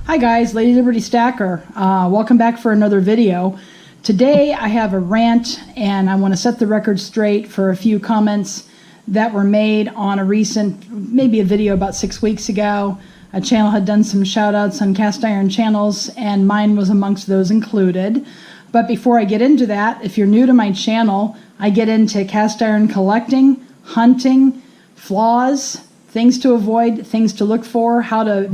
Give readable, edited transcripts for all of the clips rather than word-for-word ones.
Hi guys, LadyLibertyStacker. Welcome back for another video. Today I have a rant and I want to set the record straight for a few comments that were made on a recent, maybe a video about 6 weeks ago. A channel had done some shout outs on cast iron channels and mine was amongst those included. But before I get into that, if you're new to my channel, I get into cast iron collecting, hunting, flaws, things to avoid, things to look for, how to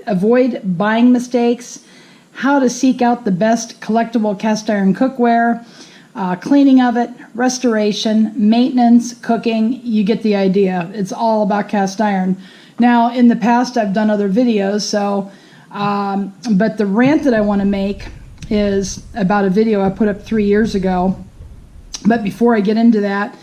avoid buying mistakes, how to seek out the best collectible cast iron cookware, cleaning of it, restoration, maintenance, cooking. You get the idea. It's all about cast iron. Now, in the past, I've done other videos, but the rant that I want to make is about a video I put up 3 years ago. But before I get into that,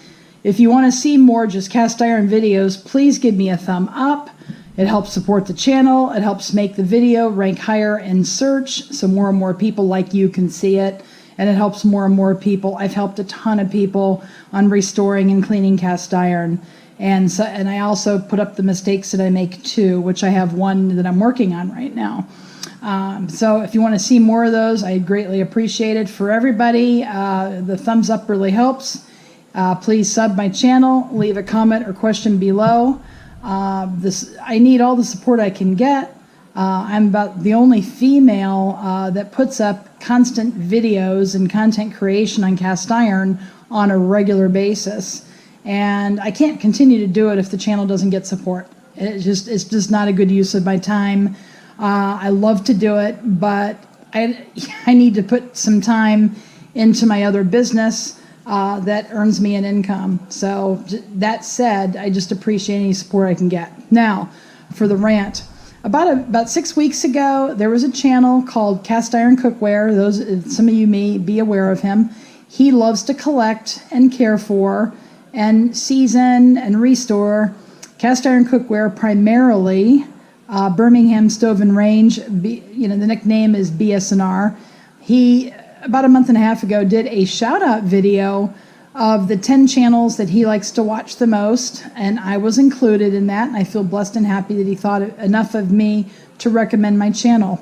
if you want to see more just cast iron videos, please give me a thumb up. It helps support the channel. It helps make the video rank higher in search so more and more people like you can see it. And it helps more and more people. I've helped a ton of people on restoring and cleaning cast iron. And I also put up the mistakes that I make too, which I have one that I'm working on right now. So if you want to see more of those, I greatly appreciate it. For everybody, the thumbs up really helps. Please sub my channel, leave a comment or question below. I need all the support I can get. I'm about the only female that puts up constant videos and content creation on cast iron on a regular basis. And I can't continue to do it if the channel doesn't get support. It's just not a good use of my time. I love to do it, but I need to put some time into my other business that earns me an income. So that said, I just appreciate any support I can get. Now, for the rant. About 6 weeks ago, there was a channel called Cast Iron Cookware. Some of you may be aware of him. He loves to collect and care for and season and restore cast iron cookware, primarily Birmingham Stove and Range. The nickname is BSNR. He, about a month and a half ago, did a shout out video of the 10 channels that he likes to watch the most, and I was included in that, and I feel blessed and happy that he thought enough of me to recommend my channel.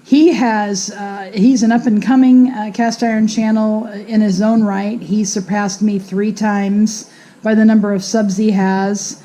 He's an up-and-coming cast iron channel in his own right. He surpassed me 3 times by the number of subs he has.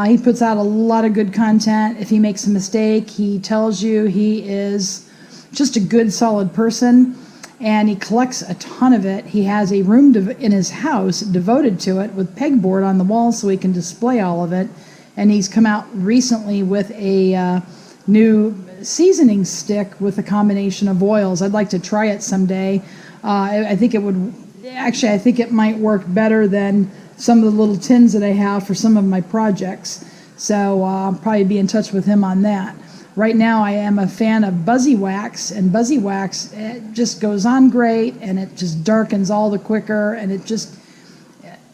He puts out a lot of good content. If he makes a mistake, he tells you. He is just a good, solid person, and he collects a ton of it. He has a room in his house devoted to it with pegboard on the wall so he can display all of it. And he's come out recently with a new seasoning stick with a combination of oils. I'd like to try it someday. I think it might work better than some of the little tins that I have for some of my projects. So I'll probably be in touch with him on that. Right now I am a fan of Buzzy Wax, and Buzzy Wax, it just goes on great, and it just darkens all the quicker, and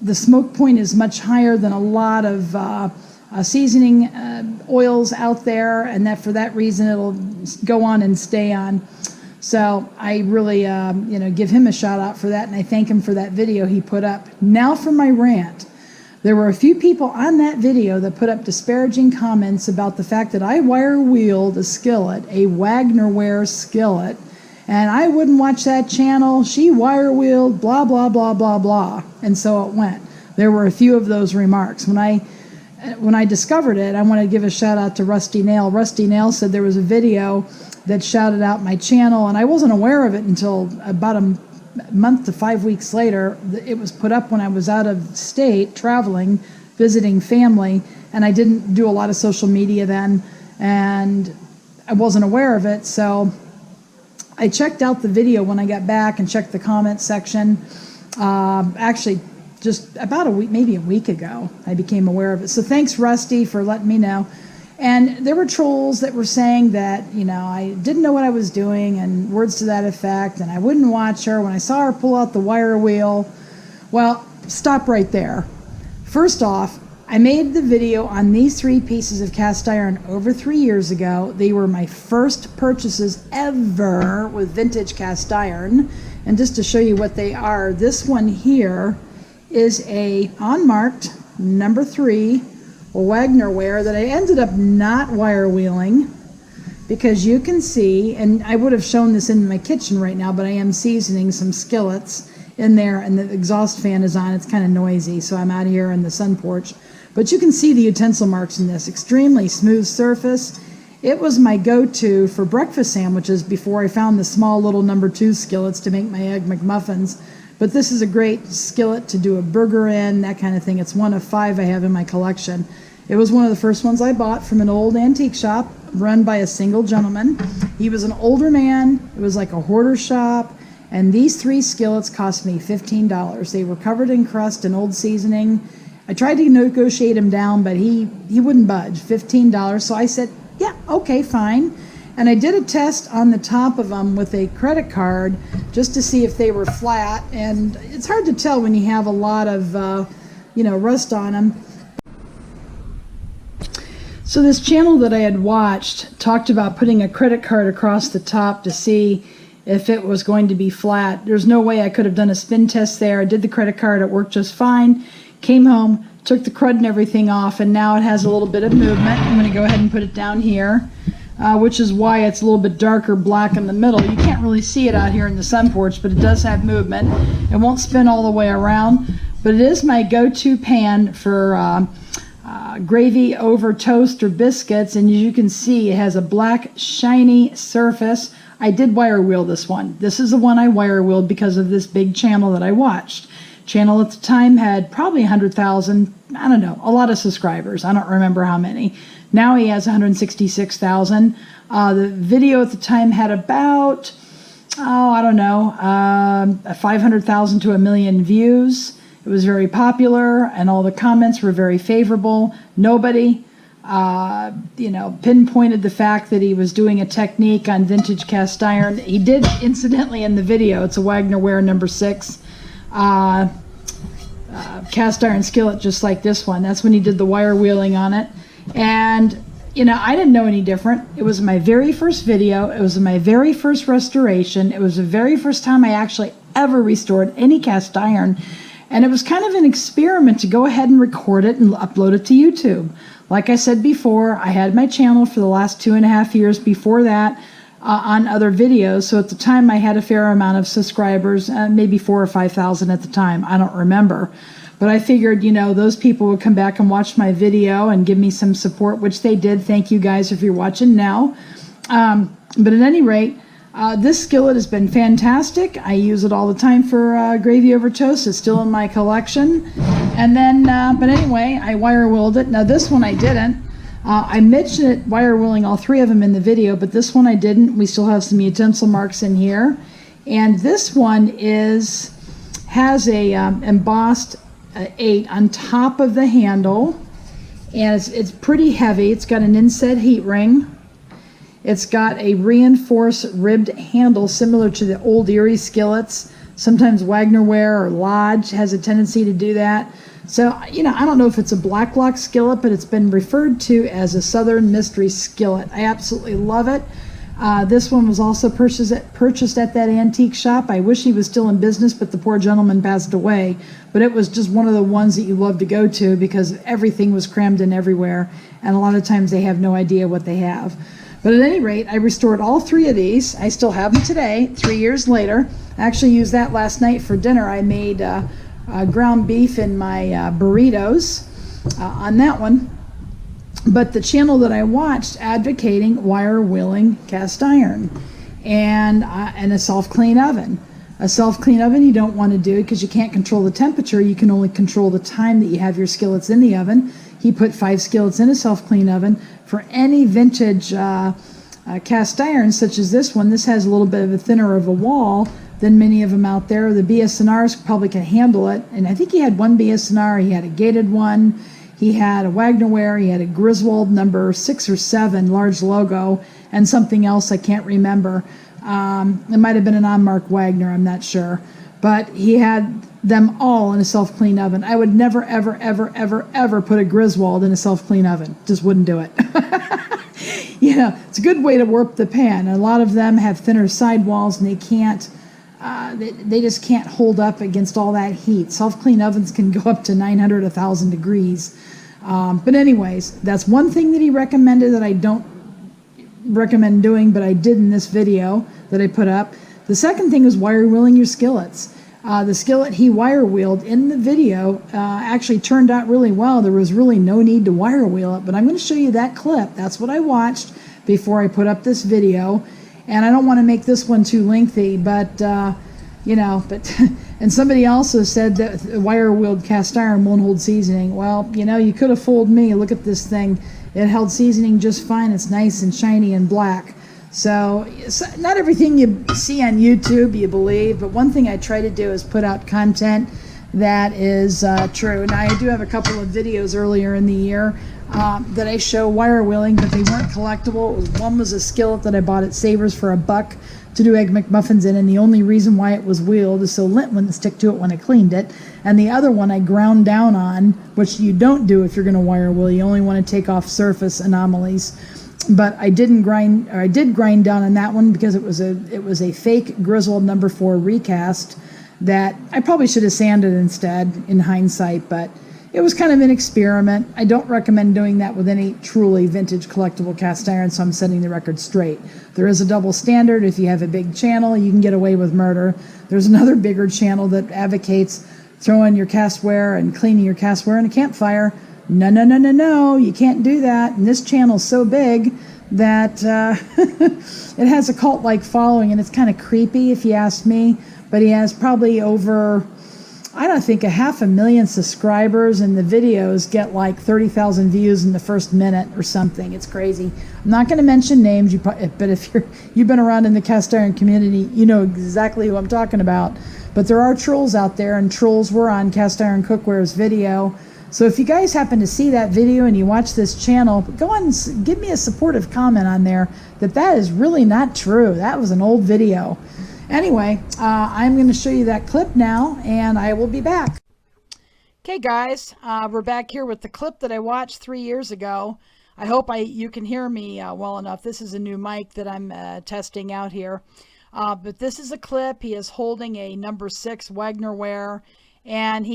the smoke point is much higher than a lot of seasoning oils out there, and for that reason it'll go on and stay on. So I really give him a shout out for that, and I thank him for that video he put up. Now for my rant. There were a few people on that video that put up disparaging comments about the fact that I wire-wheeled a skillet, a Wagnerware skillet, and I wouldn't watch that channel. She wire-wheeled, blah, blah, blah, blah, blah. And so it went. There were a few of those remarks. When I discovered it, I want to give a shout-out to Rusty Nail. Rusty Nail said there was a video that shouted out my channel, and I wasn't aware of it until about a month to 5 weeks later. It was put up when I was out of state traveling, visiting family, and I didn't do a lot of social media then, and I wasn't aware of it. So I checked out the video when I got back and checked the comment section. Actually, just about a week, maybe a week ago, I became aware of it. So thanks, Rusty, for letting me know. And there were trolls that were saying that, I didn't know what I was doing and words to that effect, and I wouldn't watch her when I saw her pull out the wire wheel. Well, stop right there. First off, I made the video on these 3 pieces of cast iron over 3 years ago. They were my first purchases ever with vintage cast iron. And just to show you what they are, this one here is a unmarked number 3 Wagnerware that I ended up not wire wheeling. because you can see, and I would have shown this in my kitchen right now, but I am seasoning some skillets in there, and the exhaust fan is on. It's kind of noisy, so I'm out here in the sun porch. But you can see the utensil marks in this. Extremely smooth surface. It was my go-to for breakfast sandwiches before I found the small little number 2 skillets to make my Egg McMuffins. But this is a great skillet to do a burger in, that kind of thing. It's one of 5 I have in my collection. It was one of the first ones I bought from an old antique shop run by a single gentleman. He was an older man. It was like a hoarder shop. And these 3 skillets cost me $15. They were covered in crust and old seasoning. I tried to negotiate him down, but he wouldn't budge. $15. So I said, yeah, okay, fine. And I did a test on the top of them with a credit card just to see if they were flat. And it's hard to tell when you have a lot of, rust on them. So this channel that I had watched talked about putting a credit card across the top to see if it was going to be flat. There's no way I could have done a spin test there. I did the credit card, it worked just fine. Came home, took the crud and everything off, and now it has a little bit of movement. I'm going to go ahead and put it down here, which is why it's a little bit darker black in the middle. You can't really see it out here in the sun porch, but it does have movement. It won't spin all the way around, but it is my go-to pan for gravy over toast or biscuits, and as you can see, it has a black shiny surface. I did wire wheel this one. This is the one I wire wheeled because of this big channel that I watched. Channel at the time had probably 100,000, I don't know, a lot of subscribers. I don't remember how many. Now he has 166,000. The video at the time had about, 500,000 to 1 million views. It was very popular, and all the comments were very favorable. Nobody, pinpointed the fact that he was doing a technique on vintage cast iron. He did, incidentally, in the video. It's a Wagner Ware number 6 cast iron skillet, just like this one. That's when he did the wire wheeling on it. And, I didn't know any different. It was my very first video. It was my very first restoration. It was the very first time I actually ever restored any cast iron. And it was kind of an experiment to go ahead and record it and upload it to YouTube. Like I said before, I had my channel for the last 2.5 years before that on other videos. So at the time I had a fair amount of subscribers, maybe 4,000 or 5,000 at the time. I don't remember. But I figured, those people would come back and watch my video and give me some support, which they did. Thank you guys if you're watching now. But at any rate, this skillet has been fantastic. I use it all the time for gravy over toast. It's still in my collection. And then, but anyway, I wire wheeled it. Now this one I didn't. I mentioned it wire wheeling all 3 of them in the video, but this one I didn't. We still have some utensil marks in here. And this one has a embossed 8 on top of the handle. And it's pretty heavy. It's got an inset heat ring. It's got a reinforced ribbed handle similar to the old Erie skillets. Sometimes Wagner Ware or Lodge has a tendency to do that. So, I don't know if it's a black lock skillet, but it's been referred to as a Southern Mystery skillet. I absolutely love it. This one was also purchased at that antique shop. I wish he was still in business, but the poor gentleman passed away. But it was just one of the ones that you love to go to because everything was crammed in everywhere. And a lot of times they have no idea what they have. But at any rate, I restored all 3 of these. I still have them today, 3 years later. I actually used that last night for dinner. I made ground beef in my burritos on that one. But the channel that I watched advocating wire wheeling cast iron and a self-clean oven. A self-clean oven you don't want to do because you can't control the temperature. You can only control the time that you have your skillets in the oven. He put 5 skillets in a self-clean oven. For any vintage cast iron, such as this one, this has a little bit of a thinner of a wall than many of them out there. The BSNRs probably can handle it. And I think he had one BSNR. He had a gated one. He had a Wagner Ware. He had a Griswold number 6 or 7, large logo, and something else I can't remember. It might have been an unmarked Wagner. I'm not sure. But he had them all in a self-clean oven. I would never, ever, ever, ever, ever put a Griswold in a self-clean oven. Just wouldn't do it. It's a good way to warp the pan. A lot of them have thinner sidewalls, and they can't, they just can't hold up against all that heat. Self-clean ovens can go up to 900, 1,000 degrees. But anyways, that's one thing that he recommended that I don't recommend doing, but I did in this video that I put up. The second thing is wire wheeling your skillets. The skillet he wire wheeled in the video actually turned out really well. There was really no need to wire wheel it, but I'm going to show you that clip. That's what I watched before I put up this video. And I don't want to make this one too lengthy, but you know, and somebody also said that wire wheeled cast iron won't hold seasoning. Well, you know, you could have fooled me. Look at this thing. It held seasoning just fine. It's nice and shiny and black. So not everything you see on YouTube you believe, but one thing I try to do is put out content that is true. Now, I do have a couple of videos earlier in the year that I show wire wheeling, but they weren't collectible. One was a skillet that I bought at Savers for $1 to do Egg McMuffins in, and the only reason why it was wheeled is so lint wouldn't stick to it when I cleaned it. And the other one I ground down on, which you don't do if you're going to wire wheel. You only want to take off surface anomalies. But I did grind down on that one because it was a fake grizzled number 4 recast that I probably should have sanded instead in hindsight, but it was kind of an experiment. I don't recommend doing that with any truly vintage collectible cast iron, so I'm setting the record straight. There is a double standard. If you have a big channel, you can get away with murder. There's another bigger channel that advocates throwing your castware and cleaning your castware in a campfire. No, no, no, no, no, you can't do that. And this channel's so big that it has a cult-like following, and it's kind of creepy if you ask me. But he has probably over, I don't think, 500,000 subscribers, and the videos get like 30,000 views in the first minute or something. It's crazy. I'm not going to mention names, but if you've been around in the cast iron community, you know exactly who I'm talking about. But there are trolls out there, and trolls were on Cast Iron Cookware's video. So if you guys happen to see that video and you watch this channel, go on and give me a supportive comment on there that is really not true. That was an old video. Anyway, I'm going to show you that clip now, and I will be back. Okay, guys, we're back here with the clip that I watched 3 years ago. I hope you can hear me well enough. This is a new mic that I'm testing out here. But this is a clip. He is holding a number 6 Wagner ware. And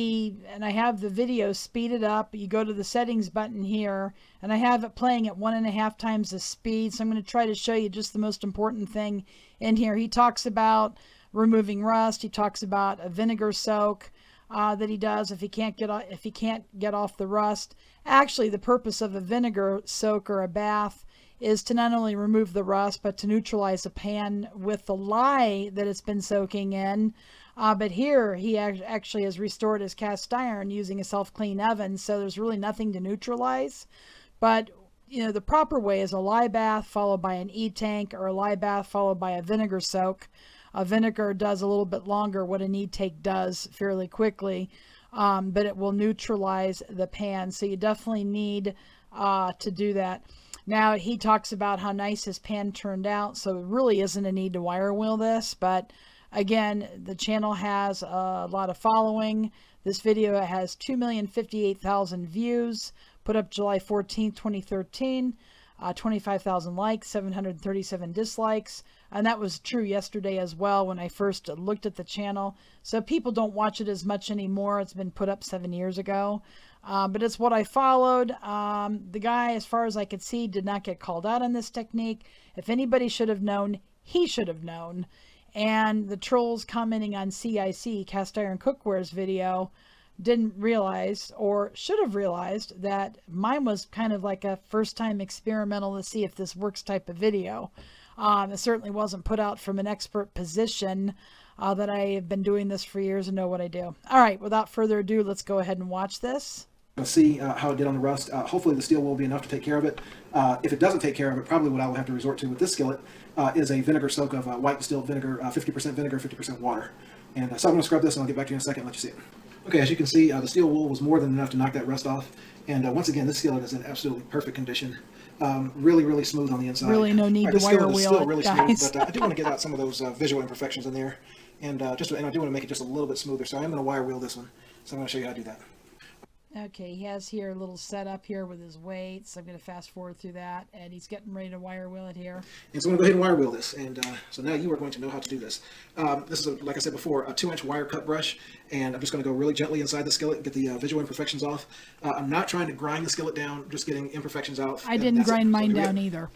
I have the video speeded up. You go to the settings button here, and I have it playing at 1.5 times the speed. So I'm going to try to show you just the most important thing in here. He talks about removing rust. He talks about a vinegar soak that he does if he can't get off the rust. Actually, the purpose of a vinegar soak or a bath is to not only remove the rust, but to neutralize the pan with the lye that it's been soaking in. But here he actually has restored his cast iron using a self-clean oven, so there's really nothing to neutralize. But you know, the proper way is a lye bath followed by an e-tank, or a lye bath followed by a vinegar soak. A vinegar does a little bit longer what an e-tank does fairly quickly, but it will neutralize the pan, so you definitely need to do that. Now, he talks about how nice his pan turned out, so it really isn't a need to wire wheel this, but again, the channel has a lot of following. This video has 2,058,000 views, put up July 14th, 2013, 25,000 likes, 737 dislikes. And that was true yesterday as well when I first looked at the channel. So people don't watch it as much anymore. It's been put up 7 years ago. But it's what I followed. The guy, as far as I could see, did not get called out on this technique. If anybody should have known, he should have known. And the trolls commenting on CIC, Cast Iron Cookware's video, didn't realize, or should have realized, that mine was kind of like a first-time experimental to see if this works type of video. It certainly wasn't put out from an expert position that I have been doing this for years and know what I do. All right, without further ado, let's go ahead and watch this. See how it did on the rust. Hopefully the steel will be enough to take care of it. If it doesn't take care of it, probably what I will have to resort to with this skillet is a vinegar soak of white distilled vinegar, 50% vinegar, 50% water. And so I'm going to scrub this and I'll get back to you in a second and let you see it. Okay, as you can see, the steel wool was more than enough to knock that rust off. And once again, this skillet is in absolutely perfect condition. Really, really smooth on the inside. Really no need to wire wheel still really it, guys. smooth, but I do want to get out some of those visual imperfections in there. And I do want to make it just a little bit smoother. So I am going to wire wheel this one. So I'm going to show you how to do that. Okay, he has here a little setup here with his weights. I'm going to fast forward through that, and he's getting ready to wire wheel it here. And so I'm going to go ahead and wire wheel this, and so now you are going to know how to do this. This is, like I said before, a 2-inch wire cut brush, and I'm just going to go really gently inside the skillet and get the visual imperfections off. I'm not trying to grind the skillet down, just getting imperfections out. I didn't grind mine down either.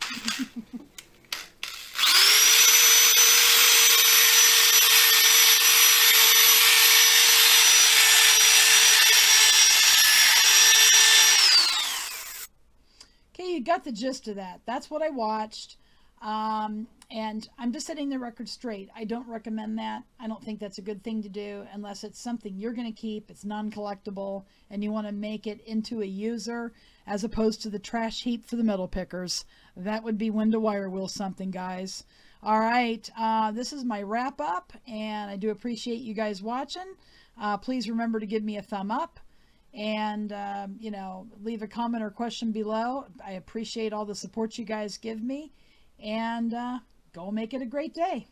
the gist of that. That's what I watched. And I'm just setting the record straight. I don't recommend that. I don't think that's a good thing to do unless it's something you're going to keep, it's non-collectible, and you want to make it into a user as opposed to the trash heap for the metal pickers. That would be when to wire wheel something, guys. All right, this is my wrap up, and I do appreciate you guys watching. Please remember to give me a thumb up. And, you know, leave a comment or question below. I appreciate all the support you guys give me. And go make it a great day.